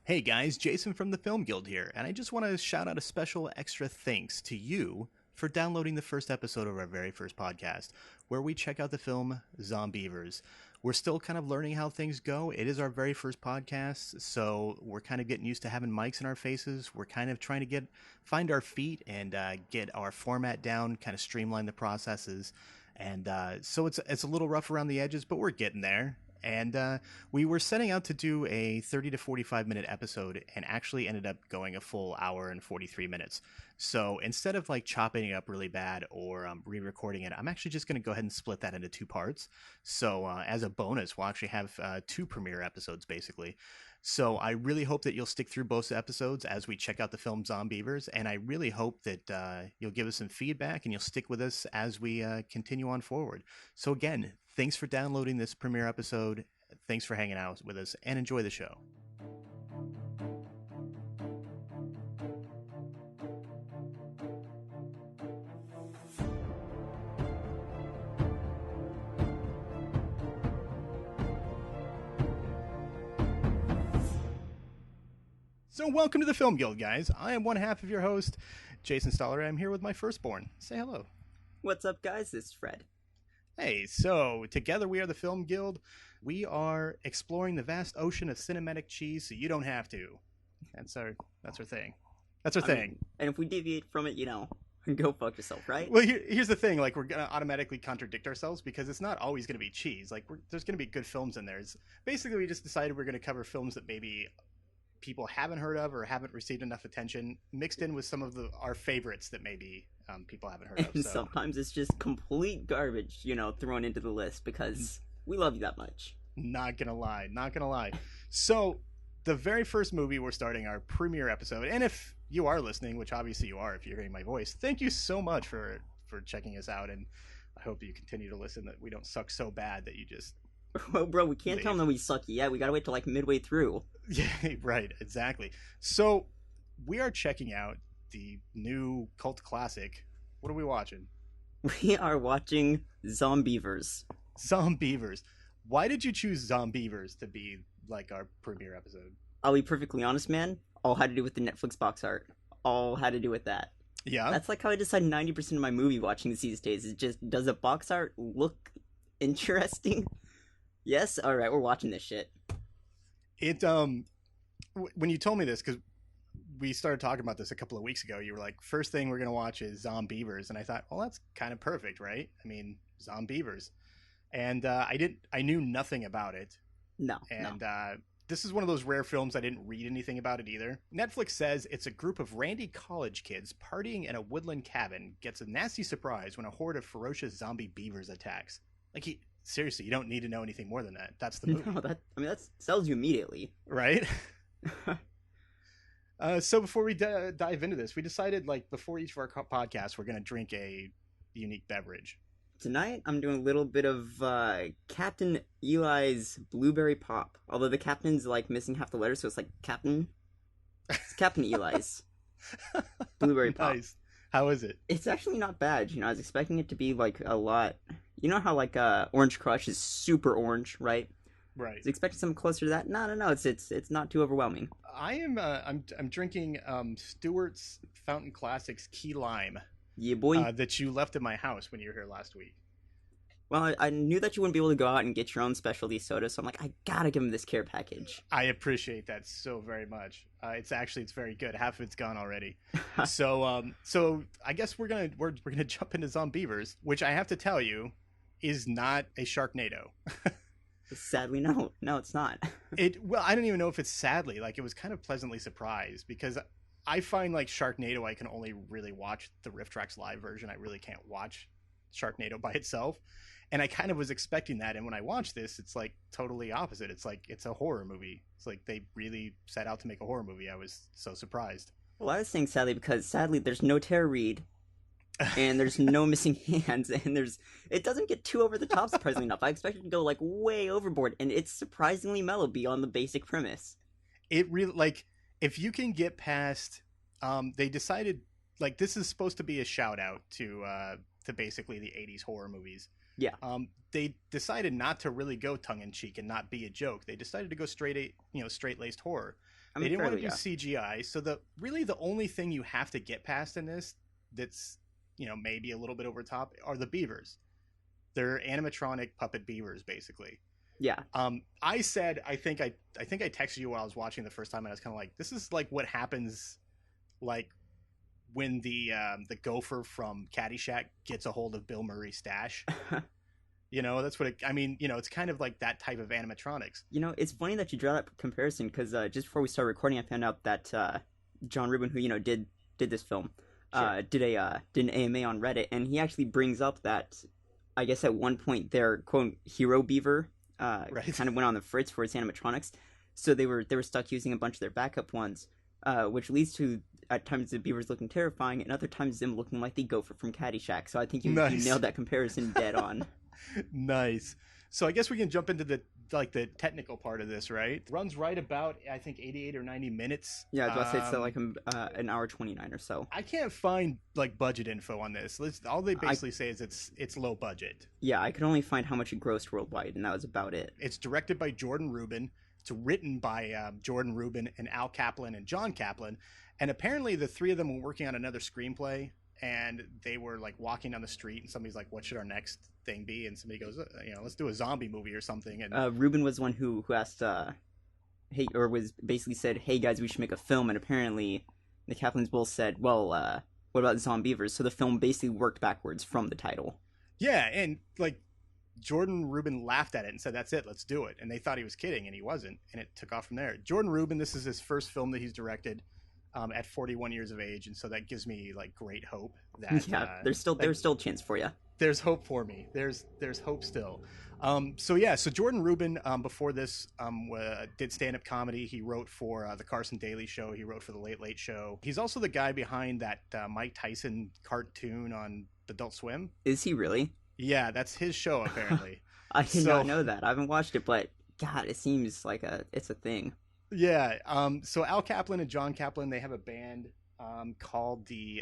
Hey guys, Jason from the Film Guild here, and I just want to shout out a special extra thanks to you for downloading the first episode of our very first podcast, where we check out the film Zombeavers. We're still kind of learning how things go. It is our very first podcast, so we're kind of getting used to having mics in our faces. We're kind of trying to find our feet and get our format down, kind of streamline the processes. And so it's a little rough around the edges, but we're getting there. And we were setting out to do a 30 to 45 minute episode and actually ended up going a full hour and 43 minutes. So instead of like chopping it up really bad or re-recording it, I'm actually just going to go ahead and split that into two parts. So as a bonus, we'll actually have two premiere episodes basically. So I really hope that you'll stick through both episodes as we check out the film Zombeavers, and I really hope that you'll give us some feedback and you'll stick with us as we continue on forward. So again, thanks for downloading this premiere episode. Thanks for hanging out with us, and enjoy the show. So welcome to the Film Guild, guys. I am one half of your host, Jason Stoller. I'm here with my firstborn. Say hello. What's up, guys? This is Fred. Hey, so together we are the Film Guild. We are exploring the vast ocean of cinematic cheese so you don't have to. That's our thing. That's our thing. And if we deviate from it, go fuck yourself, right? Well, here's the thing. Like, we're going to automatically contradict ourselves because it's not always going to be cheese. Like, there's going to be good films in there. Basically, we just decided we're going to cover films that maybe people haven't heard of or haven't received enough attention, mixed in with some of our favorites that maybe people haven't heard of. And sometimes it's just complete garbage, thrown into the list because we love you that much. Not gonna lie. So the very first movie we're starting our premiere episode, and if you are listening, which obviously you are if you're hearing my voice, thank you so much for checking us out, and I hope you continue to listen, that we don't suck so bad that you just... Well, bro, we can't tell them that we suck yet. We gotta wait till like midway through. Yeah, right, exactly. So we are checking out the new cult classic. What are we watching? We are watching Zombeavers. Zombeavers. Why did you choose Zombeavers to be like our premiere episode? I'll be perfectly honest, man. All had to do with the Netflix box art. All had to do with that. Yeah? That's like how I decide 90% of my movie watching these days. Is just, does a box art look interesting? Yes? Alright, we're watching this shit. It, when you told me this, because we started talking about this a couple of weeks ago, you were like, first thing we're going to watch is Zombeavers. And I thought, well, that's kind of perfect, right? I mean, Zombeavers. And I knew nothing about it. No. This is one of those rare films I didn't read anything about it either. Netflix says it's a group of randy college kids partying in a woodland cabin gets a nasty surprise when a horde of ferocious zombie beavers attacks. Like, seriously, you don't need to know anything more than that. That's the movie. No, that sells you immediately. Right? So before we dive into this, we decided, like, before each of our podcasts, we're going to drink a unique beverage. Tonight, I'm doing a little bit of Captain Eli's Blueberry Pop. Although the captain's, like, missing half the letter, so it's like Captain. It's Captain Eli's Blueberry Pop. Nice. How is it? It's actually not bad. I was expecting it to be, like, a lot... You know how, like, Orange Crush is super orange, right? Right. I was expecting something closer to that. No. It's not too overwhelming. I'm drinking Stewart's Fountain Classics Key Lime. Yeah, boy. That you left at my house when you were here last week. Well, I knew that you wouldn't be able to go out and get your own specialty soda, so I'm like, I gotta give him this care package. I appreciate that so very much. It's very good. Half of it's gone already. So I guess we're gonna jump into Zombeavers, which I have to tell you is not a Sharknado. Sadly, no, it's not. Well, I don't even know if it's sadly. Like, it was kind of pleasantly surprised because I find, like, Sharknado, I can only really watch the Riff Tracks live version. I really can't watch Sharknado by itself. And I kind of was expecting that. And when I watched this, it's like totally opposite. It's like, it's a horror movie. It's like they really set out to make a horror movie. I was so surprised. Well, I was saying sadly because there's no Tara Reid. And there's no missing hands, and it doesn't get too over the top, surprisingly enough. I expected to go, like, way overboard, and it's surprisingly mellow beyond the basic premise. It really, like, if you can get past, they decided, like, this is supposed to be a shout out to basically the 80s horror movies. Yeah. They decided not to really go tongue in cheek and not be a joke. They decided to go straight-laced horror. I They mean, didn't want to fairly, do yeah. CGI, so the only thing you have to get past in this that's maybe a little bit over top are the beavers. They're animatronic puppet beavers, basically. Yeah. I said I think I texted you while I was watching the first time, and I was kind of like, this is like what happens, like when the gopher from Caddyshack gets a hold of Bill Murray's stash. That's what I mean. It's kind of like that type of animatronics. It's funny that you draw that comparison because just before we started recording, I found out that John Rubin, who did this film, Sure. did an AMA on Reddit, and he actually brings up that I guess at one point their quote hero beaver Right. kind of went on the fritz for its animatronics, so they were stuck using a bunch of their backup ones, which leads to at times the beavers looking terrifying, and other times them looking like the gopher from Caddyshack. So I think you Nice. nailed that comparison dead on. Nice. So I guess we can jump into the technical part of this, right? Runs right about I think 88 or 90 minutes. Yeah, I was about to say it's like an hour 29 or so. I can't find like budget info on this. All they basically say is it's low budget. Yeah, I could only find how much it grossed worldwide, and that was about it. It's directed by Jordan Rubin. It's written by Jordan Rubin and Al Kaplan and John Kaplan, and apparently the three of them were working on another screenplay. And they were like walking down the street, and somebody's like, "What should our next thing be?" And somebody goes, "Let's do a zombie movie or something." And Rubin was the one who asked, hey, or was basically said, "Hey guys, we should make a film." And apparently, the Kaplans both said, "Well, what about Zombeavers?" So the film basically worked backwards from the title. yeah, and like Jordan Rubin laughed at it and said, "That's it, let's do it." And they thought he was kidding, and he wasn't, and it took off from there. Jordan Rubin, this is his first film that he's directed. At 41 years of age, and so that gives me like great hope that Yeah, there's still a chance for you. There's hope for me. There's hope still. So Jordan Rubin before this did stand-up comedy. He wrote for the Carson Daly Show. He wrote for the Late Late Show. He's also the guy behind that Mike Tyson cartoon on Adult Swim. Is he really? Yeah, that's his show apparently. I did not know that. I haven't watched it, but God, it seems like it's a thing. Yeah. So Al Kaplan and John Kaplan, they have a band called the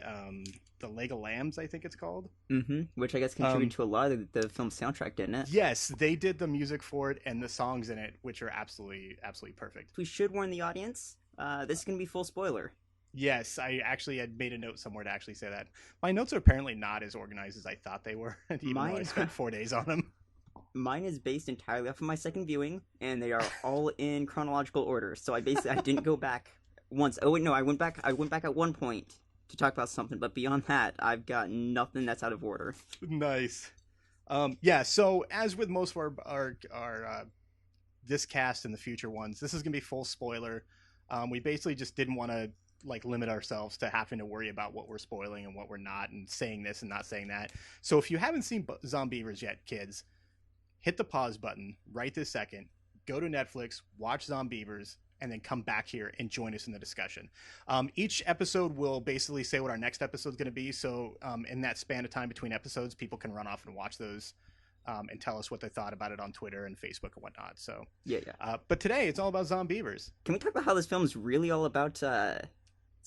Lego Lambs, I think it's called. Mm-hmm. Which I guess contributed to a lot of the film's soundtrack, didn't it? Yes, they did the music for it and the songs in it, which are absolutely perfect. We should warn the audience. This is gonna be full spoiler. Yes, I actually had made a note somewhere to actually say that. My notes are apparently not as organized as I thought they were, even though I spent 4 days on them. Mine is based entirely off of my second viewing, and they are all in chronological order. So I didn't go back once. Oh wait, no, I went back at one point to talk about something, but beyond that, I've got nothing that's out of order. Nice. Yeah. So as with most of our this cast and the future ones, this is gonna be full spoiler. We basically just didn't want to like limit ourselves to having to worry about what we're spoiling and what we're not, and saying this and not saying that. So if you haven't seen Zombeavers yet, kids, hit the pause button right this second, go to Netflix, watch Zombeavers, and then come back here and join us in the discussion. Each episode will basically say what our next episode is going to be. So in that span of time between episodes, people can run off and watch those and tell us what they thought about it on Twitter and Facebook and whatnot. So Yeah. but today it's all about Zombeavers. Can we talk about how this film is really all about?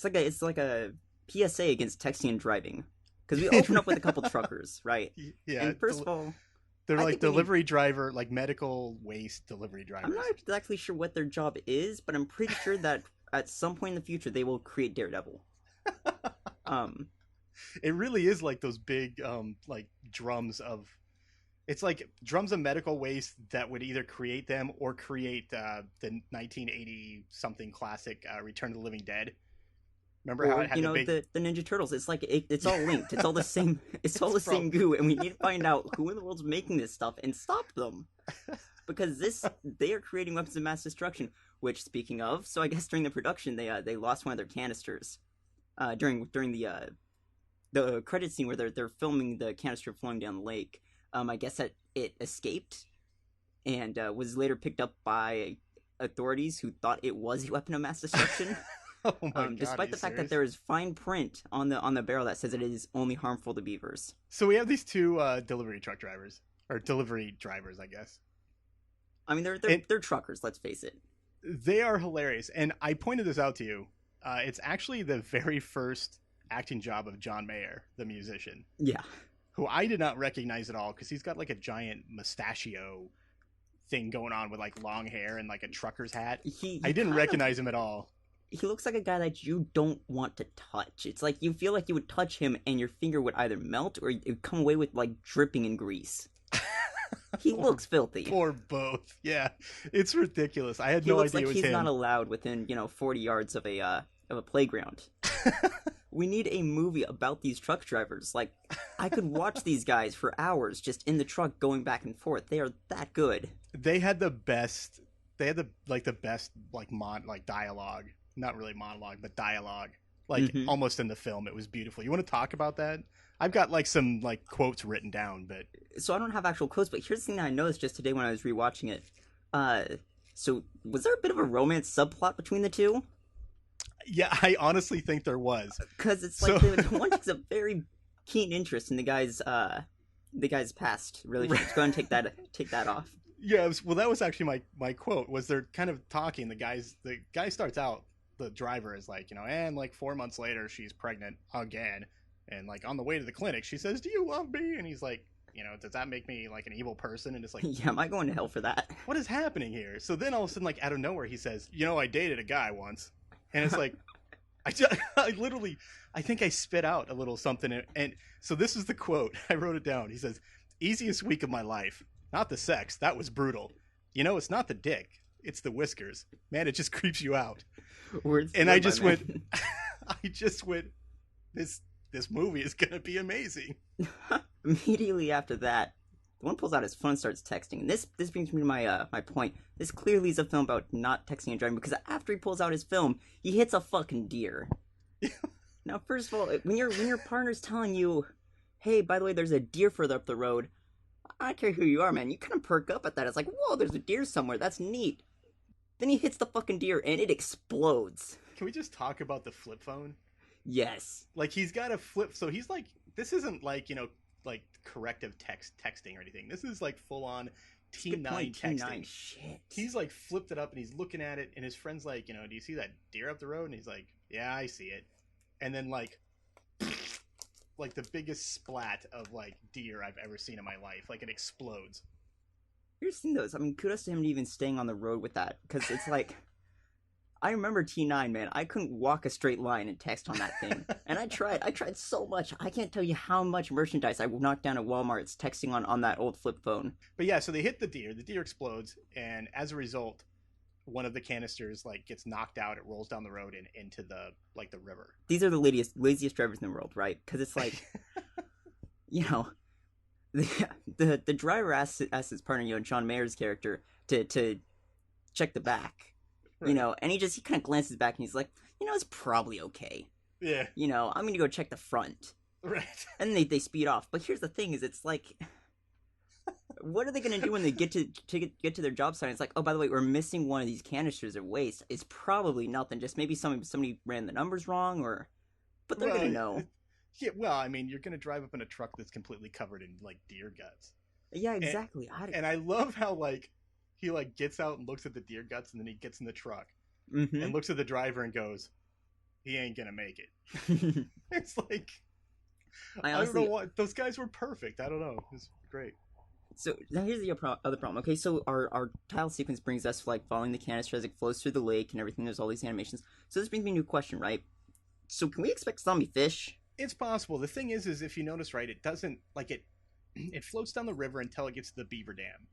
It's like a PSA against texting and driving, because we open up with a couple truckers, right? Yeah. And first of all, they're I like think we delivery driver, like medical waste delivery drivers. I'm not exactly sure what their job is, but I'm pretty sure that at some point in the future they will create Daredevil. It really is like those big like drums of, it's like drums of medical waste that would either create them or create the 1980 something classic Return of the Living Dead. Remember how Or it had the big... the Ninja Turtles. It's like it's all linked. It's all the same. It's all the same goo, and we need to find out who in the world's making this stuff and stop them, because they are creating weapons of mass destruction. Which, speaking of, so I guess during the production they lost one of their canisters during the credit scene where they're filming the canister flowing down the lake. I guess that it escaped and was later picked up by authorities who thought it was a weapon of mass destruction. Oh my God, despite the fact that there is fine print on the barrel that says it is only harmful to beavers. So we have these two delivery truck drivers, or delivery drivers, I guess. I mean, they're truckers. Let's face it. They are hilarious, and I pointed this out to you. It's actually the very first acting job of John Mayer, the musician. Yeah. Who I did not recognize at all because he's got like a giant mustachio thing going on with like long hair and like a trucker's hat. I didn't recognize him at all. he looks like a guy that you don't want to touch. It's like you feel like you would touch him and your finger would either melt or it would come away with like dripping in grease. He looks filthy. Or both. Yeah, it's ridiculous. I had He no looks idea like it was he's him. not allowed within 40 yards of a playground. We need a movie about these truck drivers. Like, I could watch these guys for hours just in the truck going back and forth. They are that good. They had the best. They had the best dialogue. Not really monologue, but dialogue. Like almost in the film. It was beautiful. You want to talk about that? I've got like some like quotes written down, but So I don't have actual quotes, but here's the thing that I noticed just today when I was rewatching it. So was there a bit of a romance subplot between the two? yeah, I honestly think there was. Because it's like the one takes a very keen interest in the guy's past relationship. Go ahead and take that off. Yeah, well, that was actually my quote. Was they're kind of talking. The guy starts out. The driver is like, and like 4 months later, she's pregnant again, and like on the way to the clinic, she says, "Do you love me?" And he's like, does that make me like an evil person? And it's like, yeah, am I going to hell for that? What is happening here? So then all of a sudden, like out of nowhere, he says, I dated a guy once, and it's like, I literally, I think I spit out a little something, and so this is the quote. I wrote it down. He says, "Easiest week of my life. Not the sex. That was brutal. It's not the dick. It's the whiskers. Man, it just creeps you out." And I just went, this movie is going to be amazing. Immediately after that, the one pulls out his phone and starts texting. And this brings me to my point. This clearly is a film about not texting and driving, because after he pulls out his film, he hits a fucking deer. Now, first of all, when your partner's telling you, "Hey, by the way, there's a deer further up the road," I don't care who you are, man. You kind of perk up at that. It's like, whoa, there's a deer somewhere. That's neat. Then he hits the fucking deer and it explodes. Can we just talk about the flip phone? Yes. Like, he's got a flip, so he's like, this isn't like, like corrective texting or anything. This is like full on T9 texting. T9 shit. He's like flipped it up and he's looking at it, and his friend's like, "Do you see that deer up the road?" And he's like, "Yeah, I see it." And then like the biggest splat of like deer I've ever seen in my life. Like, it explodes. Here's the thing, though. I mean, kudos to him even staying on the road with that, because it's like, I remember T9, man. I couldn't walk a straight line and text on that thing, and I tried so much. I can't tell you how much merchandise I knocked down at Walmart's texting on that old flip phone. But yeah, so they hit the deer explodes, and as a result, one of the canisters like gets knocked out. It rolls down the road and into the river. These are the laziest drivers in the world, right? Because it's like, the driver asks his partner, John Mayer's character, to check the back, right. And he kind of glances back and he's like, it's probably okay. Yeah. I'm gonna go check the front. Right. And they speed off. But here's the thing: is it's like, what are they gonna do when they get to their job site? It's like, oh, by the way, we're missing one of these canisters of waste. It's probably nothing. Just maybe somebody ran the numbers wrong, but they're gonna know. Yeah, well, I mean, you're going to drive up in a truck that's completely covered in, like, deer guts. Yeah, exactly. And I love how, like, he, like, gets out and looks at the deer guts, and then he gets in the truck and looks at the driver and goes, "He ain't going to make it." It's like, I don't know what. Those guys were perfect. I don't know. It was great. So, now here's the other problem. Okay, so our title sequence brings us, like, following the canister as it flows through the lake and everything. There's all these animations. So this brings me to a new question, right? So can we expect zombie fish? It's possible. The thing is if you notice, right, it doesn't, like, it floats down the river until it gets to the beaver dam.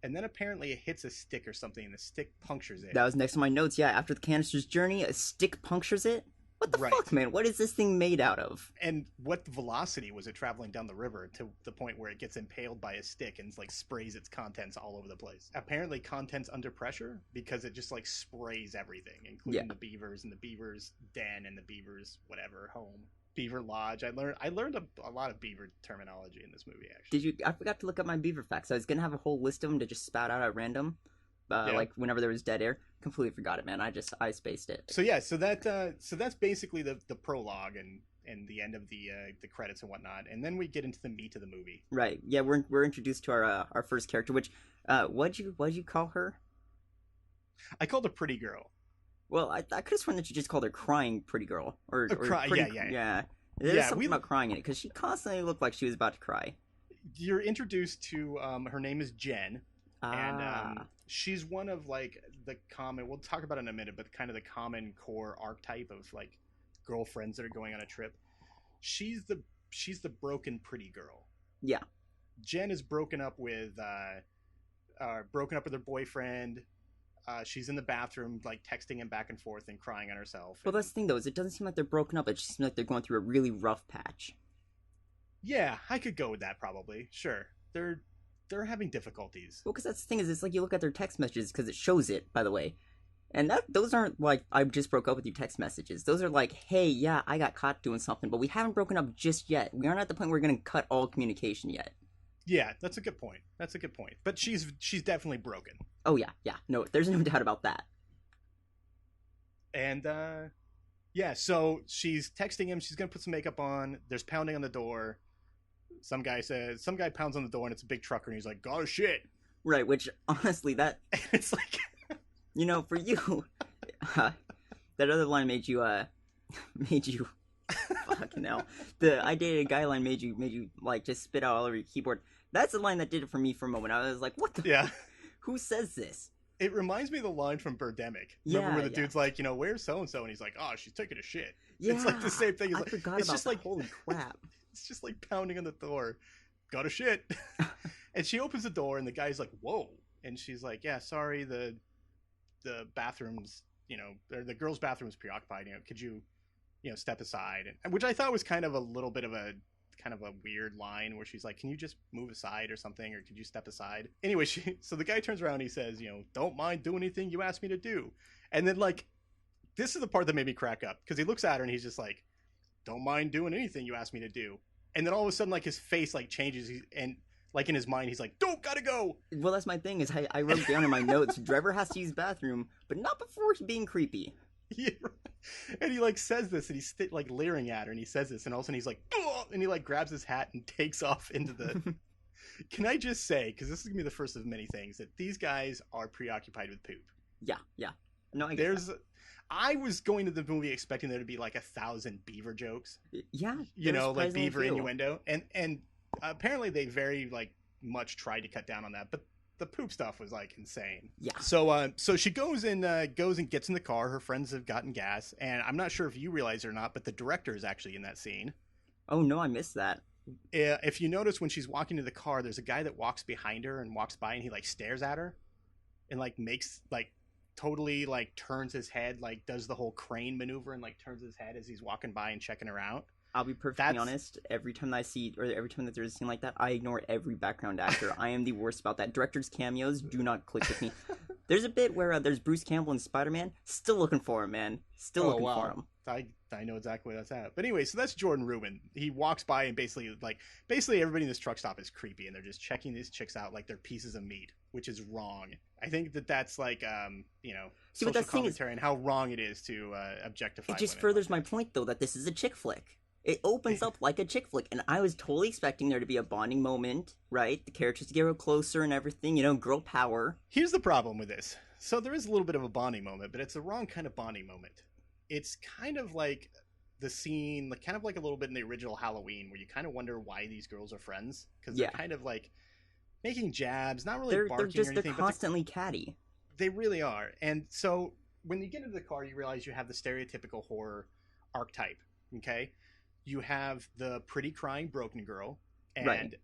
And then apparently it hits a stick or something, and the stick punctures it. That was next to my notes, yeah. After the canister's journey, a stick punctures it? What the fuck, man? What is this thing made out of? And what velocity was it traveling down the river to the point where it gets impaled by a stick and, like, sprays its contents all over the place? Apparently contents under pressure, because it just, like, sprays everything, including the beavers and the beavers' den and the beavers' whatever, home. Beaver Lodge. I learned a lot of beaver terminology in this movie, actually. I forgot to look up my beaver facts. I was gonna have a whole list of them to just spout out at random, like whenever there was dead air. Completely forgot it, man. I spaced it. So yeah, so that's basically the prologue and the end of the credits and whatnot, and then we get into the meat of the movie. Right. Yeah, we're introduced to our first character, which what'd you call her? I called her Pretty Girl. Well, I could have sworn that you just called her Crying Pretty Girl. Or yeah. There's something about crying in it, because she constantly looked like she was about to cry. You're introduced to, her name is Jen, And Ah. she's one of like the common. We'll talk about it in a minute, but kind of the common core archetype of like girlfriends that are going on a trip. She's the broken pretty girl. Yeah. Jen is broken up with her boyfriend. She's in the bathroom, like texting him back and forth and crying on herself. Well, And, that's the thing, though, is it doesn't seem like they're broken up. It just seems like they're going through a really rough patch. yeah, I could go with that probably. Sure, they're having difficulties. Well, because that's the thing, is it's like you look at their text messages, because it shows it, by the way. And those aren't like, I just broke up with you text messages. Those are like, hey, yeah, I got caught doing something, but we haven't broken up just yet. We aren't at the point where we're going to cut all communication yet. Yeah, that's a good point. That's a good point. But she's definitely broken. Oh, yeah, yeah. No, there's no doubt about that. And yeah, so she's texting him. She's gonna put some makeup on. There's pounding on the door. Some guy pounds on the door, and it's a big trucker, and he's like, "Oh shit!" Right, which, honestly, that, And it's like, you know, for you, that other line made you, fucking hell. The I dated a guy line made you, like, just spit out all over your keyboard. That's the line that did it for me for a moment. I was like, what the yeah. Who says this? It reminds me of the line from Birdemic. Yeah, Remember where the yeah. dude's like, where's so and so, and he's like, "Oh, she's taking a shit." Yeah, It's like the same thing. I forgot it's about just that. like Holy crap. it's just like pounding on the door. Got a shit. And she opens the door, and the guy's like, "Whoa!" And she's like, "Yeah, sorry, the bathroom's, or the girls' bathroom's preoccupied. Could you, step aside?" And which I thought was kind of a little bit of a weird line where she's like, "Can you just move aside or something, or could you step aside?" Anyway, so the guy turns around and he says, "Don't mind doing anything you asked me to do." And then like, this is the part that made me crack up, because he looks at her and he's just like, "Don't mind doing anything you asked me to do." And then all of a sudden, like, his face like changes, and like in his mind he's like, "Don't, gotta go." Well, that's my thing, is I wrote down in my notes, Driver has to use bathroom, but not before being creepy. Yeah. And he like says this, and he's like leering at her, and he says this, and all of a sudden he's like, "Ugh!" And he like grabs his hat and takes off into the Can I just say, because this is gonna be the first of many things, that these guys are preoccupied with poop. Yeah, yeah. No, I get that. I was going to the movie expecting there to be like 1,000 beaver jokes, Yeah, like beaver few. innuendo, and apparently they very like much tried to cut down on that, but the poop stuff was like insane. Yeah. So she goes and gets in the car. Her friends have gotten gas, and I'm not sure if you realize it or not, but the director is actually in that scene. Oh no, I missed that. If you notice, when she's walking to the car, there's a guy that walks behind her and walks by, and he like stares at her, and like makes like totally like turns his head, like does the whole crane maneuver and like turns his head as he's walking by and checking her out. I'll be perfectly honest. Every time that I see, or every time that there's a scene like that, I ignore every background actor. I am the worst about that. Director's cameos do not click with me. There's a bit where there's Bruce Campbell and Spider-Man. Still looking for him, man. Still looking for him. I know exactly where that's at. But anyway, so that's Jordan Rubin. He walks by, and basically everybody in this truck stop is creepy, and they're just checking these chicks out like they're pieces of meat, which is wrong. I think that's like social commentary and how wrong it is to objectify. It just women furthers like my point, though, that this is a chick flick. It opens up like a chick flick, and I was totally expecting there to be a bonding moment, right? The characters to get real closer and everything, girl power. Here's the problem with this. So there is a little bit of a bonding moment, but it's the wrong kind of bonding moment. It's kind of like the scene, like kind of like a little bit in the original Halloween, where you kind of wonder why these girls are friends, because they're kind of like making jabs, not really barking or anything. They're constantly catty. They really are. And so when you get into the car, you realize you have the stereotypical horror archetype. Okay, you have the pretty crying broken girl, and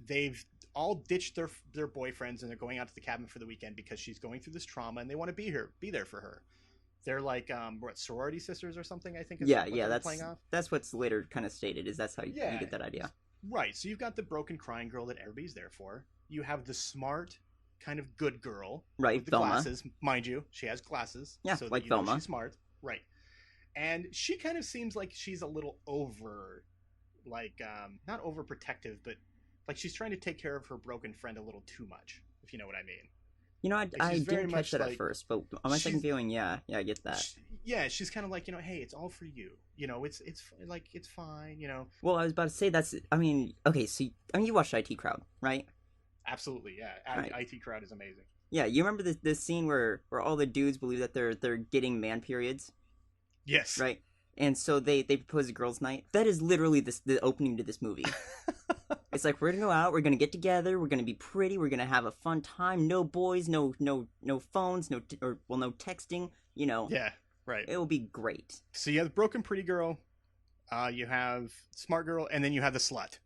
they've all ditched their boyfriends, and they're going out to the cabin for the weekend because she's going through this trauma, and they want to be there for her. They're like sorority sisters or something, I think. That's what's later kind of stated. That's how you get that idea. Right. So you've got the broken crying girl that everybody's there for. You have the smart kind of good girl, right? With the glasses, mind you, she has glasses. Yeah, so like Velma. She's smart, right? And she kind of seems like she's a little over, like not overprotective, but like she's trying to take care of her broken friend a little too much, if you know what I mean. I didn't catch that at first, but on my second viewing, I get that. She's kind of like, hey, it's all for you. It's fine. Well, I was about to say okay, so you watched IT Crowd, right? Absolutely, yeah. Right. IT Crowd is amazing. Yeah, you remember this scene where all the dudes believe that they're getting man periods? Yes. Right. And so they propose a girls' night. That is literally the opening to this movie. It's like we're gonna go out, we're gonna get together, we're gonna be pretty, we're gonna have a fun time. No boys, no phones, no texting. Yeah, right. It will be great. So you have the broken pretty girl, you have smart girl, and then you have the slut.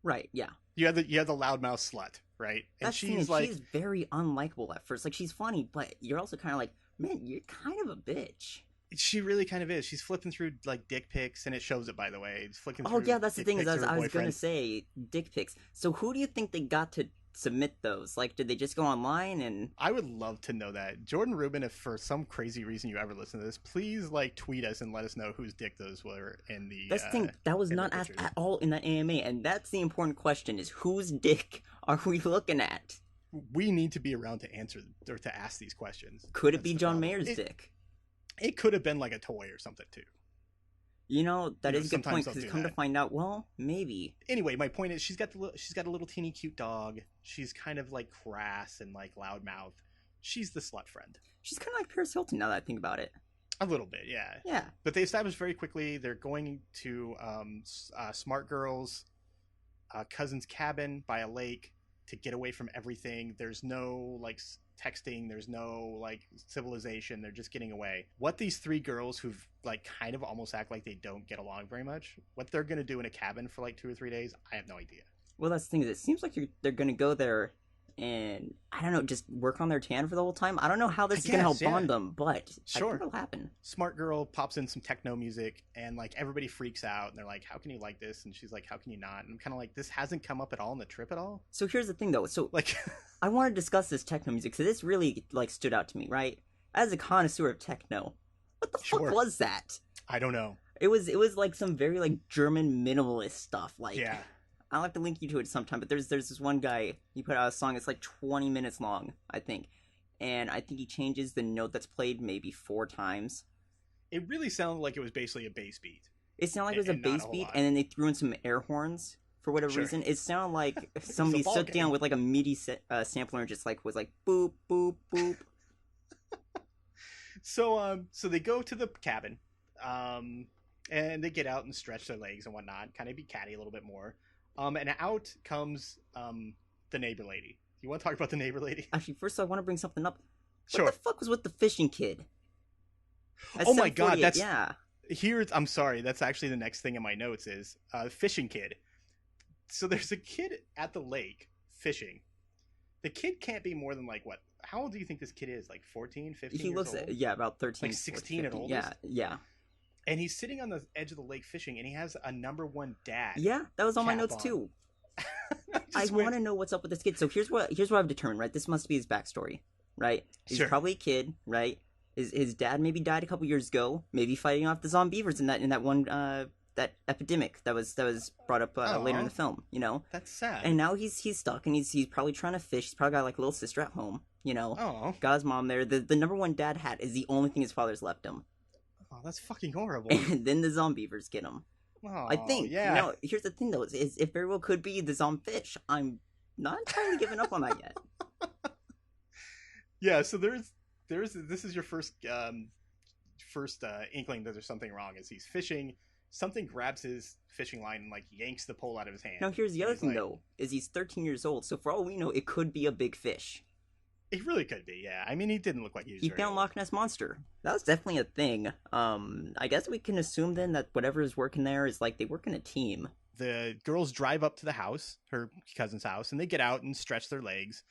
Right? Yeah. You have the loudmouth slut, right? And That's the thing, she's like, she's very unlikable at first. Like she's funny, but you're also kind of like, man, you're kind of a bitch. she really kind of is. She's flipping through like dick pics, and it shows it, by the way. It's flicking Oh through yeah, that's the dick thing. pics of her I was gonna boyfriend. say dick pics. So who do you think they got to submit those? Like, did they just go online and? I would love to know that. Jordan Rubin, if for some crazy reason you ever listen to this, please like tweet us and let us know whose dick those were in the. That's the thing. That was not asked at all in that AMA, and that's the important question: is whose dick are we looking at? We need to be around to answer or to ask these questions. Could it be John Mayer's dick? It could have been like a toy or something too. That is a good point, because come to find out, well, maybe. Anyway, my point is she's got a little teeny cute dog. She's kind of like crass and like loudmouth. She's the slut friend. She's kind of like Paris Hilton now that I think about it. A little bit, yeah. Yeah. But they established very quickly they're going to Smart Girl's cousin's cabin by a lake to get away from everything. There's no like texting, there's no like civilization, they're just getting away. What these three girls who've like kind of almost act like they don't get along very much, what they're gonna do in a cabin for like 2 or 3 days, I have no idea. Well, that's the thing, is it seems like they're gonna go there and, I don't know, just work on their tan for the whole time. I don't know how this is gonna help bond them, but sure, I think it'll happen. Smart Girl pops in some techno music and like everybody freaks out and they're like, how can you like this? And she's like, how can you not? And I'm kind of like, this hasn't come up at all in the trip at all. So here's the thing though, so like I want to discuss this techno music, so this really like stood out to me, right? As a connoisseur of techno, what the fuck was that? I don't know. It was like some very like German minimalist stuff. Like, yeah, I'll have to link you to it sometime. But there's this one guy, he put out a song. It's like 20 minutes long, I think, and I think he changes the note that's played maybe 4 times. It really sounded like it was basically a bass beat. It sounded like it was a bass beat, and then they threw in some air horns for whatever reason. It sounded like somebody sat down with like a MIDI sampler and just like was like boop boop boop. So they go to the cabin, and they get out and stretch their legs and whatnot, kind of be catty a little bit more. And out comes the neighbor lady. You want to talk about the neighbor lady? Actually, first I want to bring something up. Sure. What the fuck was with the fishing kid? Oh my god, that's I'm sorry. That's actually the next thing in my notes is fishing kid. So there's a kid at the lake fishing. The kid can't be more than like what? How old do you think this kid is? Like 14, 15 He years looks old? about 13, like 16 14, at oldest. Yeah. And he's sitting on the edge of the lake fishing, and he has a number one dad. Yeah, that was on my notes too. I want to know what's up with this kid. So here's what I've determined, right? This must be his backstory, right? He's probably a kid, right? His dad maybe died a couple years ago, maybe fighting off the Zombeavers in that one that epidemic that was brought up later in the film. That's sad. And now he's stuck, and he's probably trying to fish. He's probably got like a little sister at home. Got his mom there. The number one dad hat is the only thing his father's left him. Oh, that's fucking horrible. And then the Zombeavers get him. Oh, I think. Yeah. No, here's the thing though: is it very well could be the Zomfish. I'm not entirely giving up on that yet. Yeah. So there's this is your first inkling that there's something wrong. As he's fishing, something grabs his fishing line and like yanks the pole out of his hand. Now here's the other thing though: is he's 13 years old, so for all we know, it could be a big fish. It really could be, yeah. I mean, he didn't look like he found Loch Ness Monster. That was definitely a thing. I guess we can assume then that whatever is working there is like they work in a team. The girls drive up to the house, her cousin's house, and they get out and stretch their legs.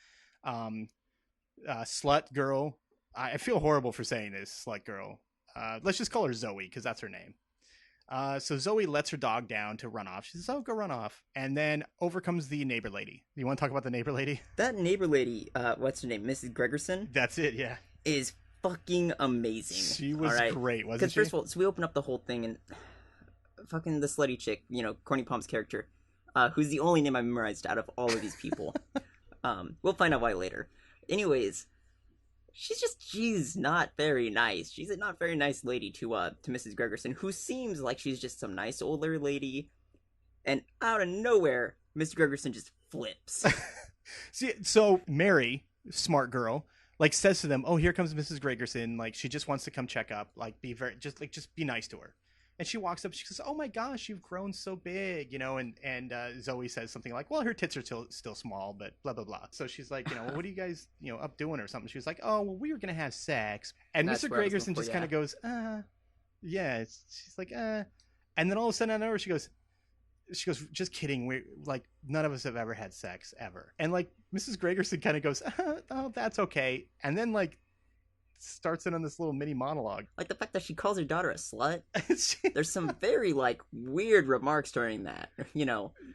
Slut girl. I feel horrible for saying this, slut girl. Let's just call her Zoe, because that's her name. So Zoe lets her dog down to run off. She says, oh, go run off. And then over comes the neighbor lady. You want to talk about the neighbor lady? That neighbor lady, what's her name? Mrs. Gregerson? That's it, yeah. Is fucking amazing. She was great, wasn't she? Because first of all, so we open up the whole thing and fucking the slutty chick, Courtney Palm's character, who's the only name I memorized out of all of these people. We'll find out why later. Anyways, she's not very nice. She's a not very nice lady to Mrs. Gregerson, who seems like she's just some nice older lady. And out of nowhere, Mr. Gregerson just flips. See, so Mary, smart girl, like says to them, "Oh, here comes Mrs. Gregerson. Like she just wants to come check up. Like just be nice to her." And she walks up, she goes, "Oh my gosh, you've grown so big," and Zoe says something like, "Well, her tits are still small, but blah blah blah." So she's like, "Well, what are you guys up doing or something?" She was like, "Oh, well, we were gonna have sex," and That's Mr. where I was going Gregerson for, just yeah. kind of goes, yeah. She's like, and then all of a sudden out of nowhere, she goes, "Just kidding. We're like, none of us have ever had sex ever." And like Mrs. Gregerson kind of goes, "Oh, that's okay," and then like starts in on this little mini monologue. Like the fact that she calls her daughter a slut. She- There's some very like weird remarks during that.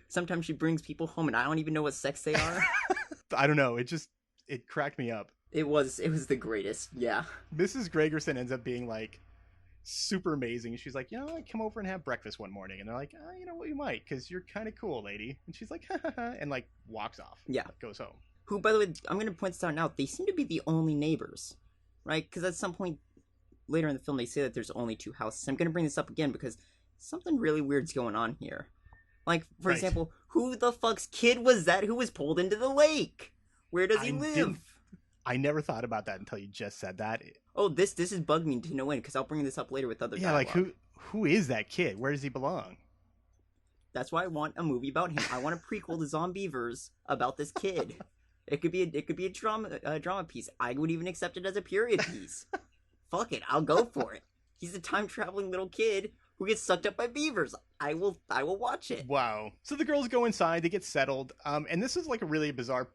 Sometimes she brings people home and I don't even know what sex they are. I don't know. It cracked me up. It was the greatest. Yeah. Mrs. Gregerson ends up being like super amazing. She's like, I come over and have breakfast one morning, and they're like, well, you might, because you're kind of cool, lady. And she's like, ha ha ha, and like walks off. Yeah. Goes home. Who, by the way, I'm going to point this out now. They seem to be the only neighbors, right? Because at some point later in the film, they say that there's only 2 houses. I'm going to bring this up again because something really weird's going on here. Like, for example, who the fuck's kid was that who was pulled into the lake? Where does he live? I never thought about that until you just said that. Oh, this has bugged me to no end because I'll bring this up later with other dialogue. Like who is that kid? Where does he belong? That's why I want a movie about him. I want a prequel to Zombeavers about this kid. It could be a drama piece. I would even accept it as a period piece. Fuck it, I'll go for it. He's a time traveling little kid who gets sucked up by beavers. I will watch it. Wow. So the girls go inside, they get settled. And this is like a really bizarre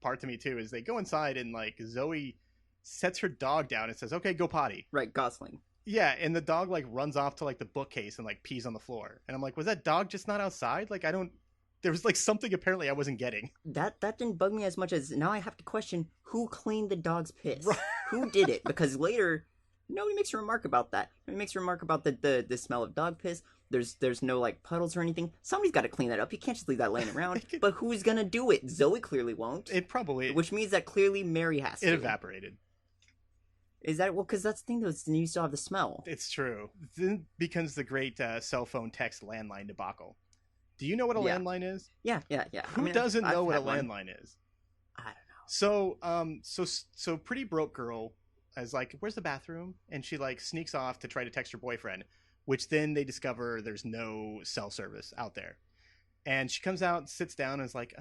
part to me too, is they go inside and like Zoe sets her dog down and says, "Okay, go potty." Right, Gosling. Yeah, and the dog like runs off to like the bookcase and like pees on the floor. And I'm like, was that dog just not outside? Like there was like something apparently I wasn't getting. That didn't bug me as much as now I have to question who cleaned the dog's piss. Right. Who did it? Because later nobody makes a remark about that. Nobody makes a remark about the smell of dog piss. There's no like puddles or anything. Somebody's got to clean that up. You can't just leave that laying around. But who's gonna do it? Zoe clearly won't. It probably, which means that clearly Mary has to. It evaporated. Is that well? Because that's the thing though. You still have the smell. It's true. Then becomes the great cell phone text landline debacle. Do you know what a landline is? Yeah. Who doesn't know what a landline is? I don't know. So pretty broke girl is like, "Where's the bathroom?" And she like sneaks off to try to text her boyfriend, which then they discover there's no cell service out there. And she comes out, sits down, and is like,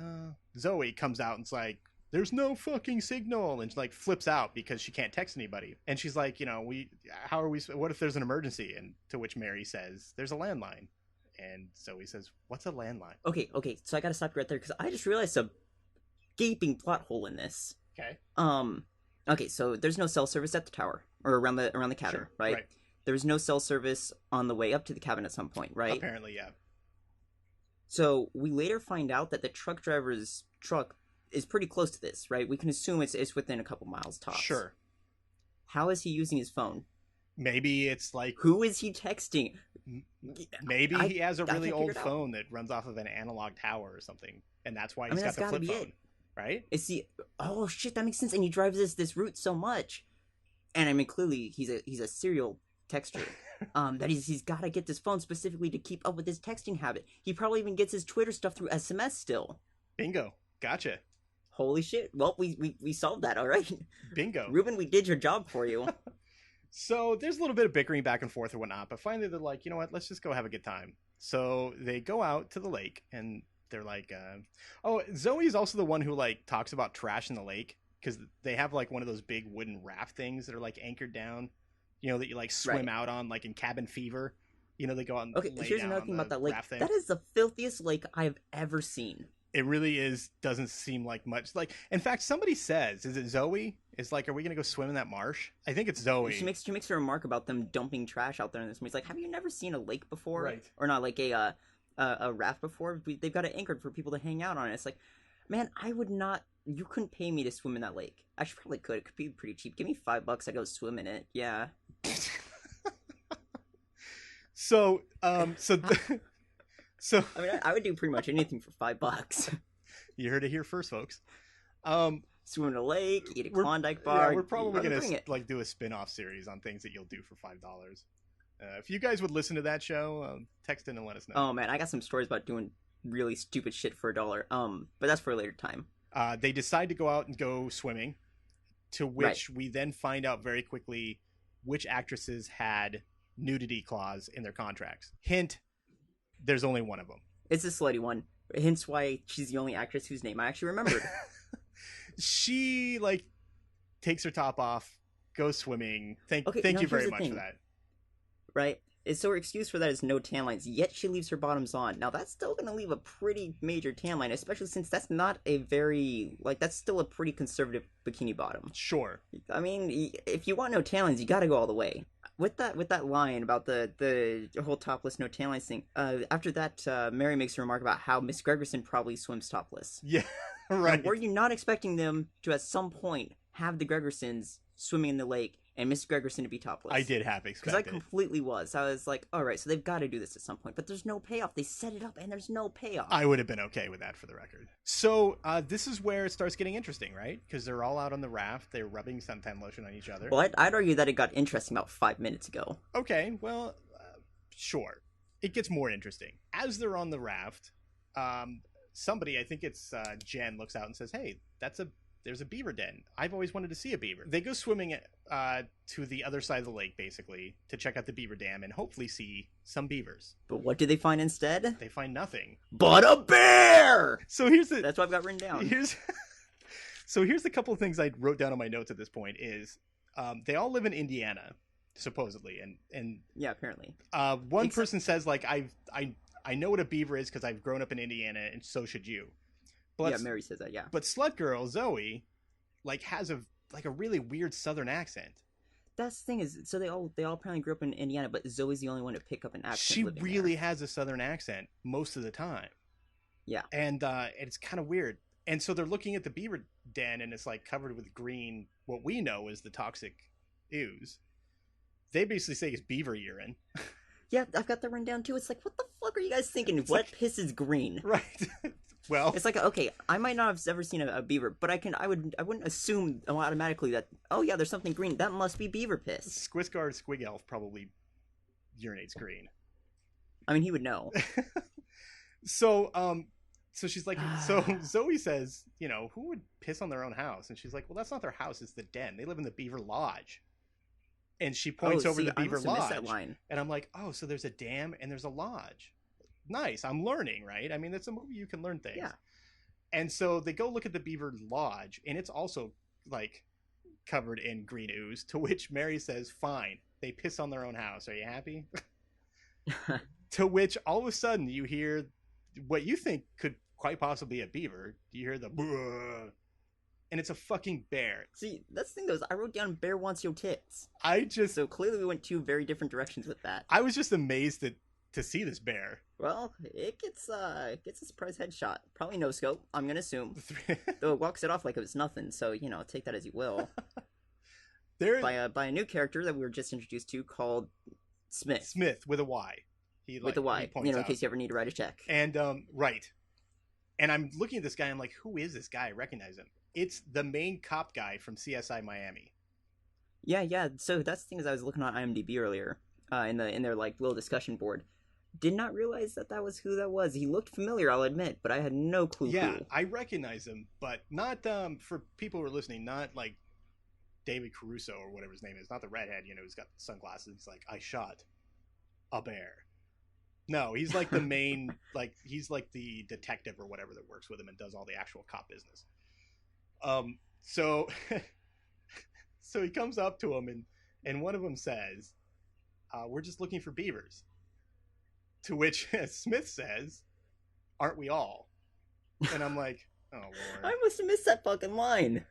Zoe comes out and is like, "There's no fucking signal," and she like flips out because she can't text anybody. And she's like, what if there's an emergency? And to which Mary says, "There's a landline." And Zoe says, "What's a landline?" Okay, so I gotta stop you right there because I just realized a gaping plot hole in this. Okay. Okay, so there's no cell service at the tower or around the cabin, Sure, right? There's no cell service on the way up to the cabin at some point, right? Apparently, yeah. So we later find out that the truck driver's truck is pretty close to this, right? We can assume it's within a couple miles tops. Sure. How is he using his phone? Maybe it's like... Who is he texting? Maybe he has a really old phone that runs off of an analog tower or something, and that's why he's got the flip phone, right? Is he... Oh, shit, that makes sense. And he drives this route so much. And I mean, clearly, he's a serial texter. That he's got to get this phone specifically to keep up with his texting habit. He probably even gets his Twitter stuff through SMS still. Bingo. Gotcha. Holy shit. Well, we solved that, all right? Bingo. Ruben, we did your job for you. So there's a little bit of bickering back and forth or whatnot, but finally they're like, you know what, let's just go have a good time. So they go out to the lake, and they're like, Zoe's also the one who like talks about trash in the lake, because they have like one of those big wooden raft things that are like anchored down, that you like swim out on, like in Cabin Fever. They go out and lay here's down another thing about that lake. Thing. That is the filthiest lake I've ever seen. It really is. Doesn't seem like much. Like, in fact, somebody says, "Is it Zoe?" It's like, "Are we gonna go swim in that marsh?" I think it's Zoe. She makes a remark about them dumping trash out there in this movie. It's like, have you never seen a lake before? Right. Or not like a raft before? They've got it anchored for people to hang out on it. It's like, man, I would not. You couldn't pay me to swim in that lake. Actually, probably could. It could be pretty cheap. Give me $5, I'd go swim in it. Yeah. So I mean, I would do pretty much anything for $5. You heard it here first, folks. Swim in a lake, eat a Klondike bar. Yeah, we're probably gonna like do a spin-off series on things that you'll do for $5. If you guys would listen to that show, text in and let us know. Oh man, I got some stories about doing really stupid shit for $1. But that's for a later time. They decide to go out and go swimming, to which we then find out very quickly which actresses had nudity clause in their contracts. Hint, there's only one of them. It's a slutty one. Hence why she's the only actress whose name I actually remembered. She, like, takes her top off, goes swimming. Thank you very much for that. Right? So her excuse for that is no tan lines, yet she leaves her bottoms on. Now, that's still going to leave a pretty major tan line, especially since that's not a very, like, that's still a pretty conservative bikini bottom. Sure. I mean, if you want no tan lines, you got to go all the way. With that line about the whole topless no tan lines thing, after that, Mary makes a remark about how Miss Gregerson probably swims topless. Yeah, right. Now, were you not expecting them to at some point have the Gregersons swimming in the lake and Miss Gregerson to be topless? I did half expect it. Because I completely was. I was like, all right, so they've got to do this at some point. But there's no payoff. They set it up and there's no payoff. I would have been okay with that, for the record. So this is where it starts getting interesting, right? Because they're all out on the raft. They're rubbing suntan lotion on each other. Well, I'd argue that it got interesting about 5 minutes ago. Okay, well, sure. It gets more interesting. As they're on the raft, somebody, I think it's Jen, looks out and says, hey, there's a beaver den. I've always wanted to see a beaver. They go swimming to the other side of the lake, basically, to check out the beaver dam and hopefully see some beavers. But what do they find instead? They find nothing. But a bear! So here's the... That's what I've got written down. So here's the couple of things I wrote down on my notes at this point is they all live in Indiana, supposedly. And yeah, apparently. One person says, like, I know what a beaver is because I've grown up in Indiana, and so should you. But, yeah, Mary says that, yeah. But Slut Girl, Zoe, like, has a really weird Southern accent. That's the thing is, so they all apparently grew up in Indiana, but Zoe's the only one to pick up an accent. She really has a Southern accent most of the time. Yeah. And it's kind of weird. And so they're looking at the beaver den, and it's, like, covered with green, what we know is the toxic ooze. They basically say it's beaver urine. Yeah, I've got that written down, too. It's like, what the fuck are you guys thinking? It's what piss is green? Right. Well, it's like, okay, I might not have ever seen a beaver, but I wouldn't assume automatically that, oh yeah, there's something green. That must be beaver piss. Squisgard Squig Elf probably urinates green. I mean, he would know. So she's like, so Zoe says, you know, who would piss on their own house? And she's like, well, that's not their house. It's the den. They live in the Beaver Lodge. And she points over the Beaver Lodge. That line. And I'm like, oh, so there's a dam and there's a lodge. Nice. I'm learning, right? I mean, it's a movie, you can learn things. Yeah. And so they go look at the Beaver Lodge, and it's also, like, covered in green ooze, to which Mary says, fine, they piss on their own house. Are you happy? To which, all of a sudden, you hear what you think could quite possibly be a beaver. You hear the bruh, and it's a fucking bear. See, that's the thing, though, is I wrote down bear wants your tits. So clearly we went two very different directions with that. I was just amazed to see this bear. Well, it gets a surprise headshot. Probably no scope, I'm gonna assume. Though it walks it off like it was nothing, so, you know, take that as you will. By a new character that we were just introduced to called Smith. Smith, with a Y. With a Y, you know, in case you ever need to write a check. And, right. And I'm looking at this guy, I'm like, who is this guy? I recognize him. It's the main cop guy from CSI Miami. Yeah, so that's the thing is I was looking on IMDb earlier, in their, like, little discussion board. Did not realize that was who that was. He looked familiar, I'll admit, but I had no clue who. Yeah, I recognize him, but not, for people who are listening, not, like, David Caruso or whatever his name is. Not the redhead, you know, who's got sunglasses. He's like, I shot a bear. No, he's like the main, like, he's like the detective or whatever that works with him and does all the actual cop business. So he comes up to him and one of them says, we're just looking for beavers. To which Smith says, aren't we all? And I'm like, oh Lord. I must have missed that fucking line.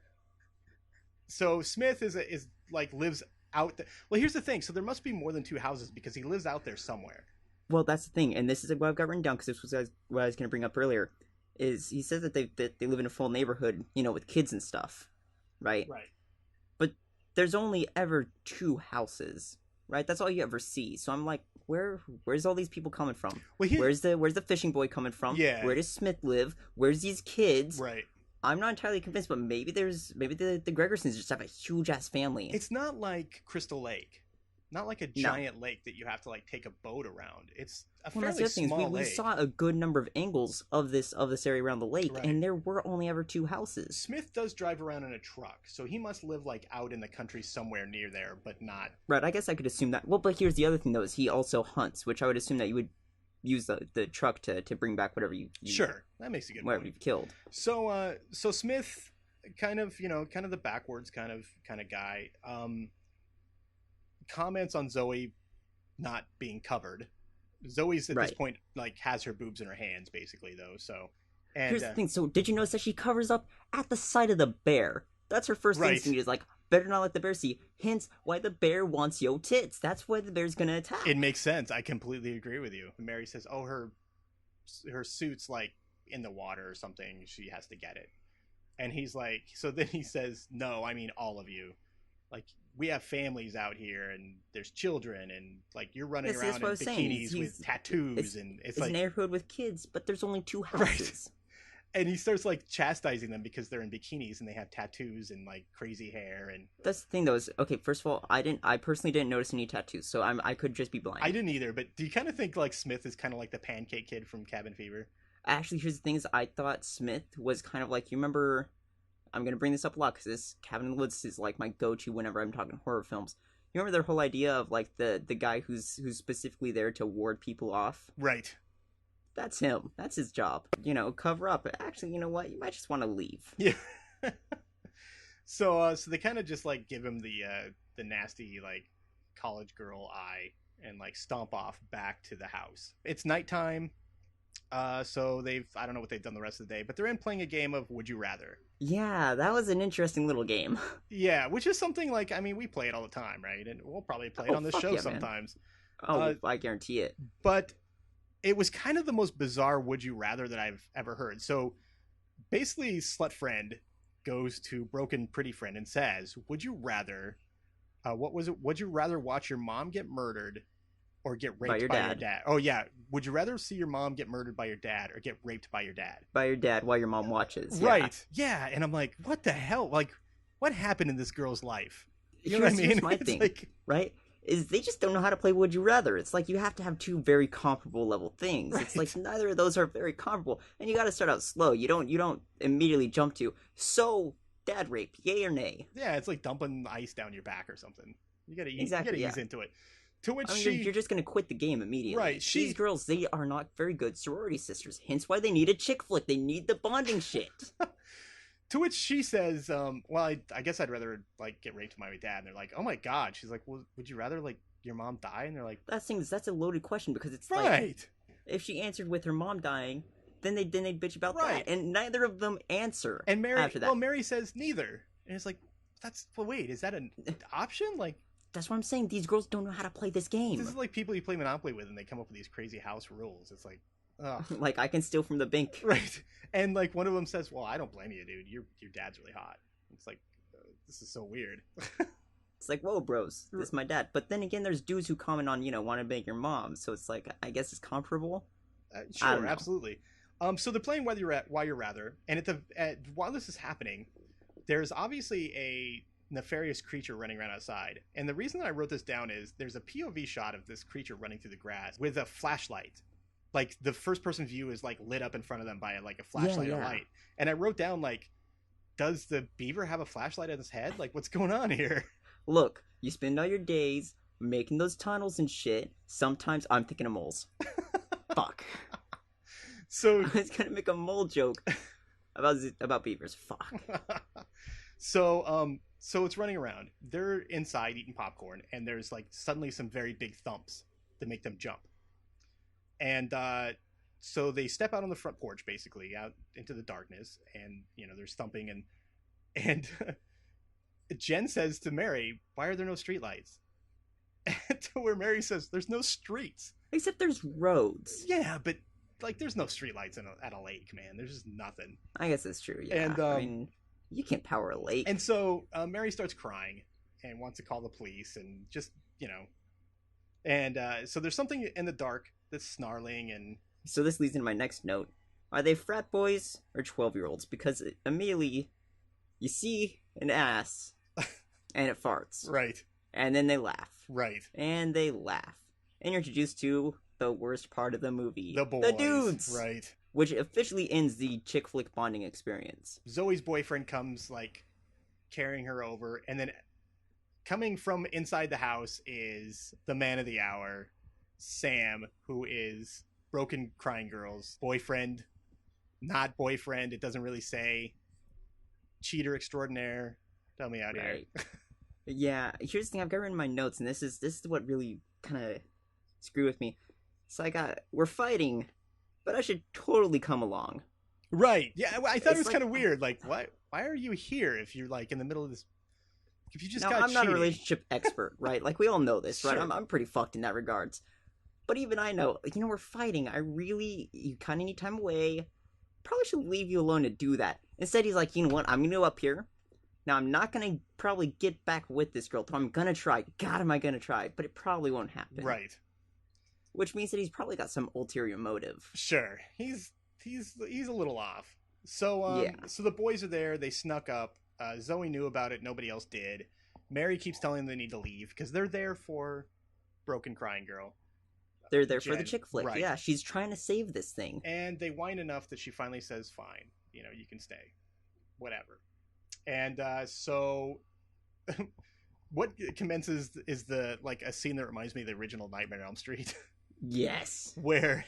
So Smith is like lives out there. Well, here's the thing. So there must be more than two houses because he lives out there somewhere. Well, that's the thing, and this is what I've got written down because this was what I was going to bring up earlier. Is he says that they live in a full neighborhood, you know, with kids and stuff, right? Right. But there's only ever two houses, right? That's all you ever see. So I'm like, where's all these people coming from? Well, where's the fishing boy coming from? Yeah. Where does Smith live? Where's these kids? Right. I'm not entirely convinced, but maybe the Gregersons just have a huge ass family. It's not like Crystal Lake. not like a No. giant lake that you have to like take a boat around. It's a Well, that's fairly the other thing is small we lake. saw a good number of angles of this area around the lake, Right. and there were only ever 2 houses. Smith does drive around in a truck, so he must live like out in the country somewhere near there, but not. Right, I guess I could assume that. Well, but here's the other thing though: is he also hunts, which I would assume that you would use the truck to bring back whatever you Sure, that makes a good whatever point. you've killed. So Smith, kind of the backwards kind of guy, comments on Zoe not being covered. Zoe's at Right. this point like has her boobs in her hands basically though. So, and Here's the thing: so did you notice that she covers up at the sight of the bear? That's her first Right. instinct. Is like, better not let the bear see. Hence, why the bear wants yo tits. That's why the bear's gonna attack. it makes sense. I completely agree with you. Mary says, "Oh, her suit's like in the water or something. She has to get it." And he's like, so then he says, "No, I mean all of you. Like we have families out here, and there's children, and like you're running Yes, that's around what I in was saying. bikinis He's- with tattoos, it's- and It's it's like." a neighborhood with kids, but there's only 2 Right. houses. And he starts like chastising them because they're in bikinis and they have tattoos and like crazy hair. And That's the thing, though. Is okay. First of all, I personally didn't notice any tattoos, so I could just be blind. I didn't either. But do you kind of think like Smith is kind of like the pancake kid from Cabin Fever? Actually, here's the thing: is I thought Smith was kind of like, you remember. I'm gonna bring this up a lot because this Cabin in the Woods is like my go-to whenever I'm talking horror films. You remember their whole idea of like the guy who's specifically there to ward people off? Right. That's him. That's his job. You know, cover up. Actually, you know what? You might just want to leave. Yeah. So they kind of just like give him the nasty like college girl eye and like stomp off back to the house. It's nighttime. So I don't know what they've done the rest of the day, but they're in playing a game of Would You Rather. Yeah, that was an interesting little game. Yeah, which is something like, I mean, we play it all the time, right? And we'll probably play it Oh, on this fuck show yeah, man. sometimes. Oh, I guarantee it. But it was kind of the most bizarre Would You Rather that I've ever heard. So basically, Slut Friend goes to Broken Pretty Friend and says, "Would you rather, what was it? Would you rather watch your mom get murdered or get raped By your dad. Oh, yeah. Would you rather see your mom get murdered by your dad or get raped by your dad?" By your dad while your mom watches. Yeah. Right. Yeah. And I'm like, what the hell? Like, what happened in this girl's life? You know what I mean? Here's my It's thing, like, right? Is they just don't know how to play Would You Rather. It's like you have to have 2 very comparable level things. It's Right. like neither of those are very comparable, and you got to start out slow. You don't immediately jump to dad rape, yay or nay. yeah, it's like dumping ice down your back or something. You gotta ease, Exactly, you yeah. gotta ease into it. To which I mean, she, you're just gonna quit the game immediately. Right, These girls, they are not very good sorority sisters. Hence why they need a chick flick. They need the bonding shit. to which she says, "Well, I guess I'd rather like get raped by my dad." And they're like, "Oh my god!" She's like, "Well, would you rather like your mom die?" And they're like, That's a loaded question because it's like, "Right." if she answered with her mom dying, then they'd bitch about Right. that, and neither of them answer. And Mary, after that. well, Mary says neither, and it's like, wait, is that an option? Like, That's what I'm saying. These girls don't know how to play this game. this is like people you play Monopoly with, and they come up with these crazy house rules. It's like, ugh. Like, I can steal from the bank. Right. And like one of them says, "Well, I don't blame you, dude. Your dad's really hot." It's like, this is so weird. It's like, whoa, bros, this is my dad. But then again, there's dudes who comment on, want to bang your mom. So it's like, I guess it's comparable. I Sure, don't know. absolutely. So they're playing Why You're Rather, and while this is happening, there's obviously a nefarious creature running around outside. And the reason that I wrote this down is there's a POV shot of this creature running through the grass with a flashlight. Like the first person view is like lit up in front of them by like a flashlight or yeah. light. And I wrote down like, does the beaver have a flashlight on his head? Like, what's going on here? Look, you spend all your days making those tunnels and shit. Sometimes I'm thinking of moles. Fuck. So I was gonna make a mole joke about beavers. Fuck. so it's running around. They're inside eating popcorn, and there's like suddenly some very big thumps that make them jump. And so they step out on the front porch, basically out into the darkness, and there's thumping, and Jen says to Mary, "Why are there no streetlights?" To where Mary says, "There's no streets." Except there's roads. Yeah, but like there's no streetlights at a lake, man. There's just nothing. I guess that's true. Yeah. And, I mean, you can't power a lake. And so Mary starts crying and wants to call the police, and just and so there's something in the dark that's snarling, and So this leads into my next note. Are they frat boys or 12-year-olds? Because immediately you see an ass and it farts. right. And then they laugh. Right. And they laugh. And you're introduced to the worst part of the movie. The boys. The dudes! Right. Which officially ends the chick flick bonding experience. Zoe's boyfriend comes, like, carrying her over, and then coming from inside the house is the man of the hour, Sam, who is Broken Crying Girl's boyfriend. Not boyfriend, it doesn't really say. Cheater extraordinaire. Tell me out here. Yeah, here's the thing, I've got written in my notes, and this is what really kind of screwed with me. So we're fighting, but I should totally come along. Right. Yeah, I thought it was like, kind of weird. Like, why are you here if you're, like, in the middle of this? If you just now, got I'm not a cheating. Relationship expert, right? Like, we all know this, right? Sure. I'm pretty fucked in that regards. But even I know, we're fighting. You kind of need time away. Probably should leave you alone to do that. Instead, he's like, you know what? I'm going to go up here. Now, I'm not going to probably get back with this girl, but I'm going to try. God, am I going to try? But it probably won't happen. Right. Which means that he's probably got some ulterior motive. Sure. He's a little off. So, So the boys are there. They snuck up. Zoe knew about it. Nobody else did. Mary keeps telling them they need to leave because they're there for Broken Crying Girl. They're there Jen, for the chick flick. right. Yeah, she's trying to save this thing. And they whine enough that she finally says, fine, you can stay. Whatever. And so what commences is a scene that reminds me of the original Nightmare on Elm Street. Yes. Where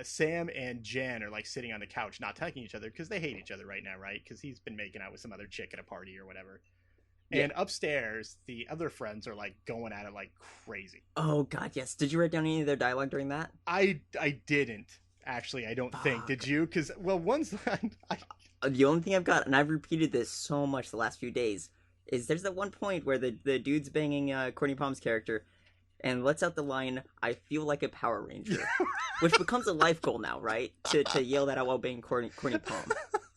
Sam and Jen are, like, sitting on the couch not talking to each other because they hate each other right now, right? Because he's been making out with some other chick at a party or whatever. And upstairs, the other friends are, like, going at it like crazy. Oh, God, yes. Did you write down any of their dialogue during that? I didn't, actually. I don't think. Did you? Because, well, one's... The only thing I've got, and I've repeated this so much the last few days, is there's that one point where the dude's banging Courtney Palm's character and lets out the line, I feel like a Power Ranger. Which becomes a life goal now, right? To yell that out while banging Courtney Palm.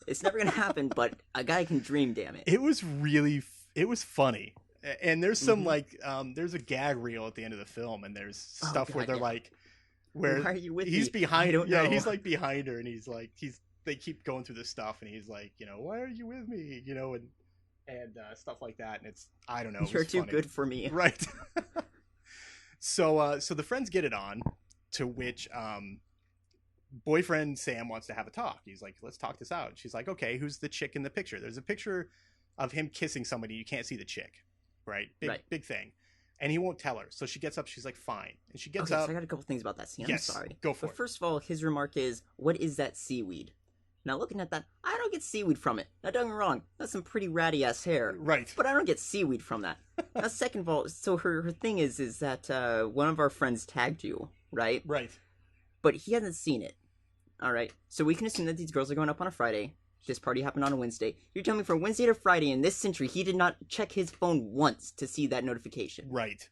It's never going to happen, but a guy can dream, damn it. It was funny. And there's some, there's a gag reel at the end of the film, and there's stuff where they're like, where why are you with he's me? behind, I don't know. he's like behind her, and they keep going through this stuff, and he's like, why are you with me? And stuff like that. And it's, I don't know. You're too good for me. Right. So the friends get it on, to which boyfriend Sam wants to have a talk. He's like, let's talk this out. She's like, okay, who's the chick in the picture? There's a picture of him kissing somebody. You can't see the chick, right? Big thing. And he won't tell her. So she gets up. She's like, fine. And she gets up. So I got a couple things about that scene. Yes, I'm sorry. go for it. But first of all, his remark is, what is that seaweed? Now, looking at that, I don't get seaweed from it. Now, don't get me wrong. That's some pretty ratty-ass hair. Right. But I don't get seaweed from that. Now, second of all, so her thing is that one of our friends tagged you, right? Right. But he hasn't seen it. All right? So we can assume that these girls are going up on a Friday. This party happened on a Wednesday. You're telling me from Wednesday to Friday in this century, he did not check his phone once to see that notification. Right.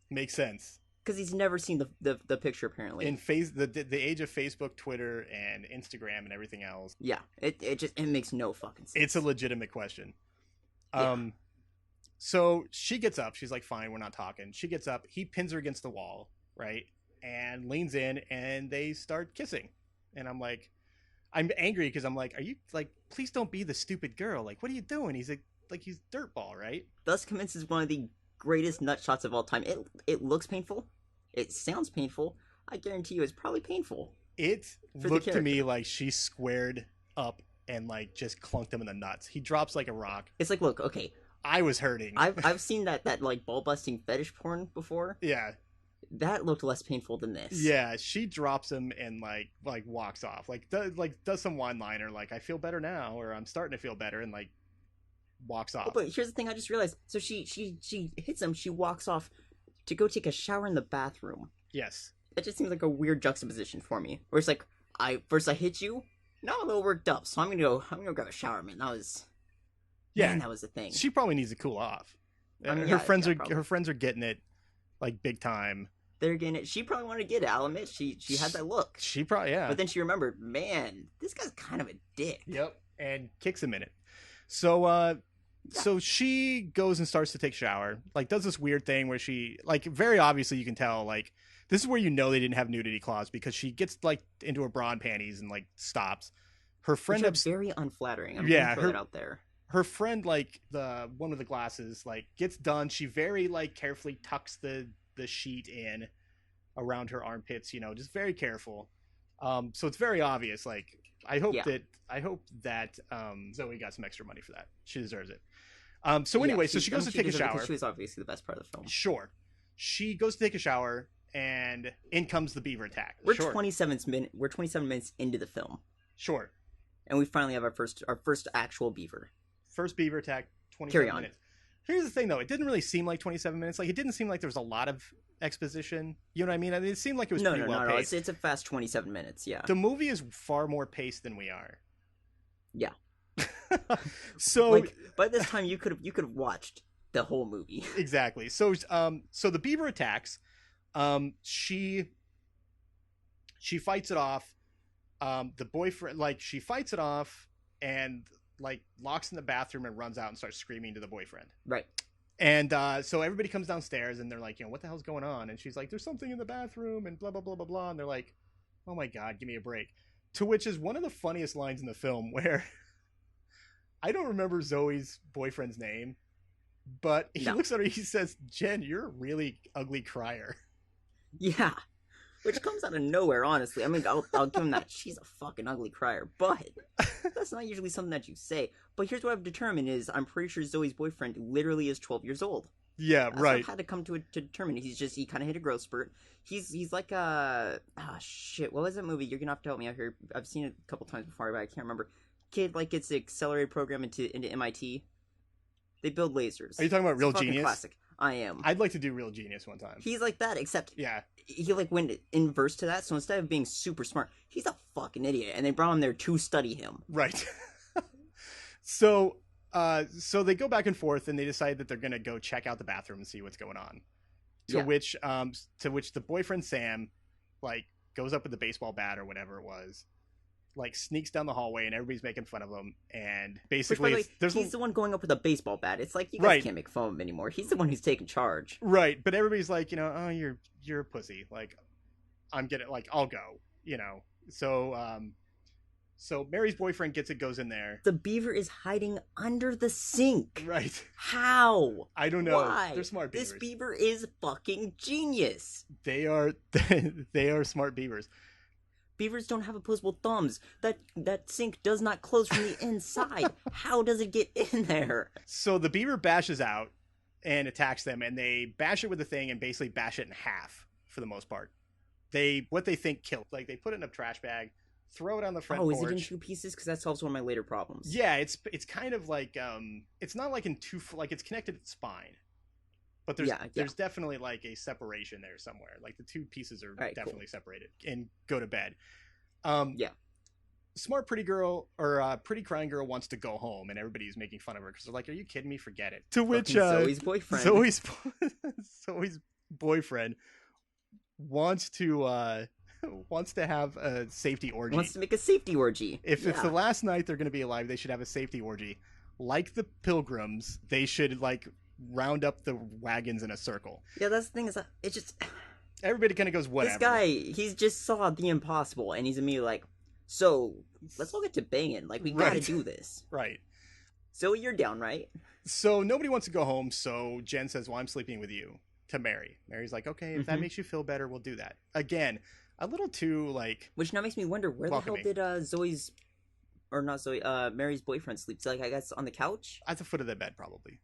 Makes sense. Because he's never seen the picture, apparently. In the age of Facebook, Twitter, and Instagram, and everything else. Yeah, it makes no fucking sense. It's a legitimate question. Yeah. So she gets up. She's like, fine, we're not talking. She gets up. He pins her against the wall, right? And leans in, and they start kissing. And I'm like, I'm angry because I'm like, are you, like, please don't be the stupid girl. Like, what are you doing? He's like he's dirtball, right? Thus commences one of the greatest nut shots of all time. It looks painful. It sounds painful. I guarantee you it's probably painful. It looked to me like she squared up and, like, just clunked him in the nuts. He drops like a rock. It's like, look, okay. I was hurting. I've seen that like ball busting fetish porn before. Yeah. That looked less painful than this. Yeah, she drops him and like walks off. Does some one liner like, I feel better now, or I'm starting to feel better, and like walks off. Oh, but here's the thing I just realized. So she hits him, she walks off to go take a shower in the bathroom. Yes. That just seems like a weird juxtaposition for me. Where it's like, I hit you, now I'm a little worked up, so I'm gonna go grab a shower, man. That was the thing. She probably needs to cool off. I mean, her friends are getting it like big time. They're getting it. She probably wanted to get it. I'll admit, she had that look. She probably, yeah. But then she remembered, man, this guy's kind of a dick. Yep. And kicks him in it. So so she goes and starts to take a shower. Like, does this weird thing where she, like, very obviously you can tell, like, this is where you know they didn't have nudity clause, because she gets, like, into her bra and panties and, like, stops. Her friend Which are very unflattering. I'm gonna throw that out there. her friend, like the one with the glasses, like gets done. She very like carefully tucks the sheet in around her armpits, you know, just very careful. So it's very obvious. Like I hope that Zoe got some extra money for that. She deserves it. So anyway, so she goes to take a shower. She was obviously the best part of the film. Sure. She goes to take a shower, and in comes the beaver attack. We're 27 minutes into the film. Sure. And we finally have our first actual beaver. First beaver attack, 27 minutes. Here's the thing, though. It didn't really seem like 27 minutes. Like, it didn't seem like there was a lot of exposition. You know what I mean? I mean, it seemed like it was pretty well paced. It's a fast 27 minutes, yeah. The movie is far more paced than we are. Yeah. So, like, by this time, you could have watched the whole movie. Exactly. So the beaver attacks. She fights it off. The boyfriend, like, she fights it off and like locks in the bathroom and runs out and starts screaming to the boyfriend. Right. And so everybody comes downstairs and they're like, you know, what the hell's going on? And she's like, there's something in the bathroom and blah blah blah blah blah. And they're like, oh my god, give me a break. To which is one of the funniest lines in the film, where I don't remember Zoe's boyfriend's name, but he looks at her, he says, Jen, you're a really ugly crier. Yeah. Which comes out of nowhere, honestly. I mean, I'll give him that. She's a fucking ugly crier. But that's not usually something that you say. But here's what I've determined is I'm pretty sure Zoe's boyfriend literally is 12 years old. Yeah, that's right. I've had to come to determine. He kind of hit a growth spurt. He's like a... shit. What was that movie? You're going to have to help me out here. I've seen it a couple times before, but I can't remember. Kid, like, gets an accelerated program into MIT. They build lasers. Are you talking about Real Genius? Classic. I am. I'd like to do Real Genius one time. He's like that, except yeah, he like went inverse to that. So instead of being super smart, he's a fucking idiot. And they brought him there to study him. Right. So they go back and forth, and they decide that they're gonna go check out the bathroom and see what's going on. To which the boyfriend Sam, like, goes up with the baseball bat or whatever it was, like, sneaks down the hallway, and everybody's making fun of him. And basically, he's the one going up with a baseball bat. It's like, you guys can't make fun of him anymore. He's the one who's taking charge. Right, but everybody's like, you know, oh, you're a pussy. Like, I'll go, you know. So Mary's boyfriend goes in there. The beaver is hiding under the sink. Right. How? I don't know. Why? They're smart beavers. This beaver is fucking genius. They are smart beavers. Beavers don't have opposable thumbs. That sink does not close from the inside. How does it get in there? So the beaver bashes out and attacks them, and they bash it with the thing and basically bash it in half for the most part. What they think killed. Like, they put it in a trash bag, throw it on the front porch. Oh, is it in two pieces? Because that solves one of my later problems. Yeah, it's kind of like, it's not like in two, like, it's connected at the spine. But there's definitely, like, a separation there somewhere. Like, the two pieces are definitely separated and go to bed. Smart pretty girl, or pretty crying girl, wants to go home, and everybody's making fun of her because they're like, "Are you kidding me? Forget it." To which Zoe's boyfriend, Zoe's boyfriend wants to have a safety orgy. Wants to make a safety orgy. If it's the last night they're going to be alive, they should have a safety orgy. Like the Pilgrims, they should, like, round up the wagons in a circle. Yeah, that's the thing, is it just... Everybody kind of goes, whatever. This guy, he's just saw the impossible, and he's immediately like, so, let's all get to banging. Like, we gotta do this. Right. So you're down, right? So nobody wants to go home, so Jen says, well, I'm sleeping with you, to Mary. Mary's like, okay, if that makes you feel better, we'll do that. Again, a little too, like... Which now makes me wonder, where the hell did Mary's boyfriend sleep? So, like, I guess on the couch? At the foot of the bed, probably.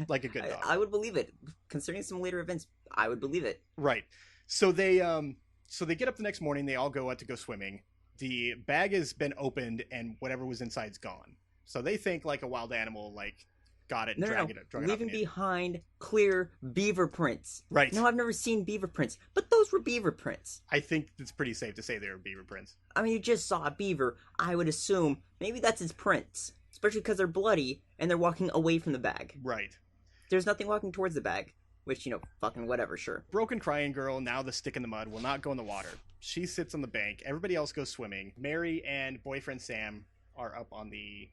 Like a good dog. I would believe it. Concerning some later events, I would believe it. Right. So they get up the next morning. They all go out to go swimming. The bag has been opened, and whatever was inside's gone. So they think, like, a wild animal, like, got it and drug it leaving behind clear beaver prints. Right. No, I've never seen beaver prints, but those were beaver prints. I think it's pretty safe to say they were beaver prints. I mean, you just saw a beaver. I would assume maybe that's its prints. Especially because they're bloody, and they're walking away from the bag. Right. There's nothing walking towards the bag. Which, you know, fucking whatever, sure. Broken crying girl, now the stick in the mud, will not go in the water. She sits on the bank. Everybody else goes swimming. Mary and boyfriend Sam are up on the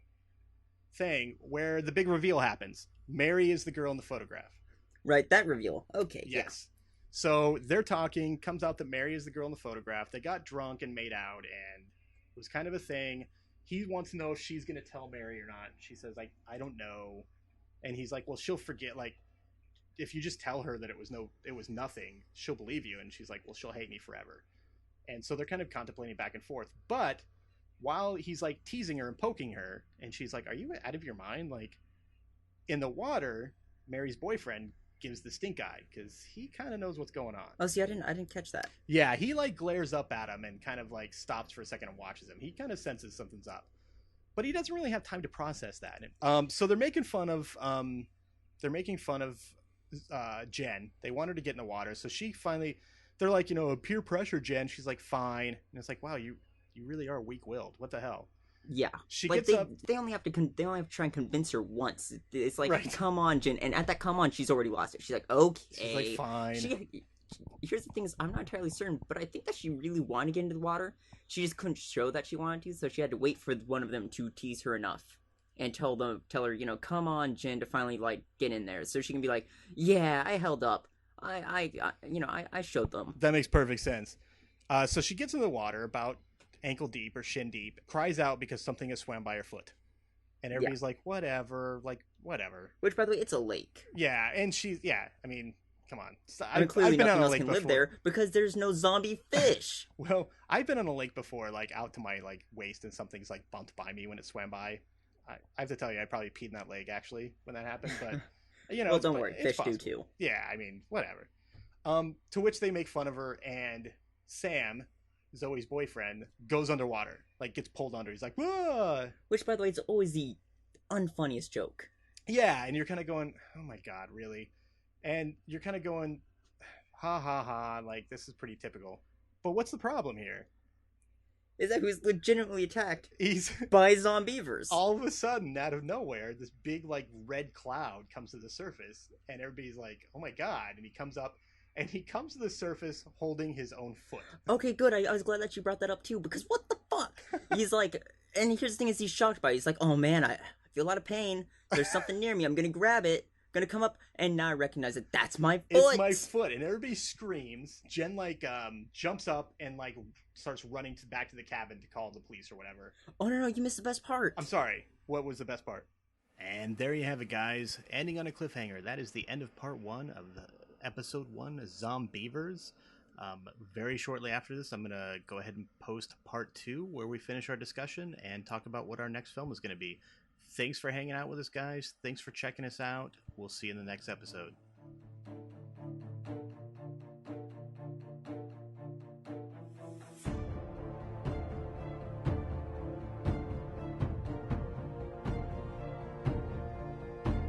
thing where the big reveal happens. Mary is the girl in the photograph. Right, that reveal. Okay, yes. Yeah. So they're talking. Comes out that Mary is the girl in the photograph. They got drunk and made out, and it was kind of a thing. he wants to know if she's gonna tell Mary or not. She says like, I don't know, and he's like, well, she'll forget. Like, if you just tell her that it was nothing, she'll believe you. And she's like, well, she'll hate me forever. And so they're kind of contemplating back and forth. But while he's like teasing her and poking her, and she's like, are you out of your mind? Like, in the water, Mary's boyfriend gives the stink eye because he kind of knows what's going on. Oh, see, I didn't catch that. Yeah, he like glares up at him and kind of like stops for a second and watches him. He kind of senses something's up, but he doesn't really have time to process that. So they're making fun of Jen. They want her to get in the water, so she finally, they're like, peer pressure, Jen. She's like, fine, and it's like, wow, you really are weak-willed. What the hell? Yeah, she like gets up. They only have to try and convince her once. It's like, right. Come on, Jen, and at that come on, she's already lost it. She's like, okay, she's like, fine. Here's the thing is, I'm not entirely certain, but I think that she really wanted to get into the water. She just couldn't show that she wanted to, so she had to wait for one of them to tease her enough and tell her, come on, Jen, to finally like get in there, so she can be like, yeah, I held up, I showed them. That makes perfect sense. So she gets in the water about ankle deep or shin deep, cries out because something has swam by her foot, and everybody's like, whatever. Which, by the way, it's a lake. Yeah, and I mean, come on. Clearly nothing else can live there because there's no zombie fish. Well, I've been on a lake before, like out to my like waist, and something's like bumped by me when it swam by. I have to tell you, I probably peed in that lake actually when that happened, but well, don't worry, fish do too. Yeah, I mean, whatever. To which they make fun of her, and Sam, Zoe's boyfriend, goes underwater, like gets pulled under. He's like, whoa! Which, by the way, is always the unfunniest joke. Yeah, and you're kind of going, oh my god, really? And you're kind of going, ha ha ha, like this is pretty typical. But what's the problem here? Is that who's legitimately attacked He's by Zombeavers. All of a sudden, out of nowhere, this big like red cloud comes to the surface, and everybody's like, oh my god, and he comes up. And he comes to the surface holding his own foot. Okay, good. I was glad that you brought that up too, because what the fuck? He's like, and here's the thing: is he's shocked by it. He's like, oh man, I feel a lot of pain. There's something near me. I'm gonna grab it. Gonna come up, and now I recognize it. That's my foot. It's my foot, and everybody screams. Jen like jumps up and like starts running back to the cabin to call the police or whatever. Oh no, you missed the best part. I'm sorry. What was the best part? And there you have it, guys. Ending on a cliffhanger. That is the end of part 1 of episode 1, Zombeavers. Very shortly after this, I'm going to go ahead and post part 2, where we finish our discussion and talk about what our next film is going to be. Thanks for hanging out with us, guys. Thanks for checking us out. We'll see you in the next episode.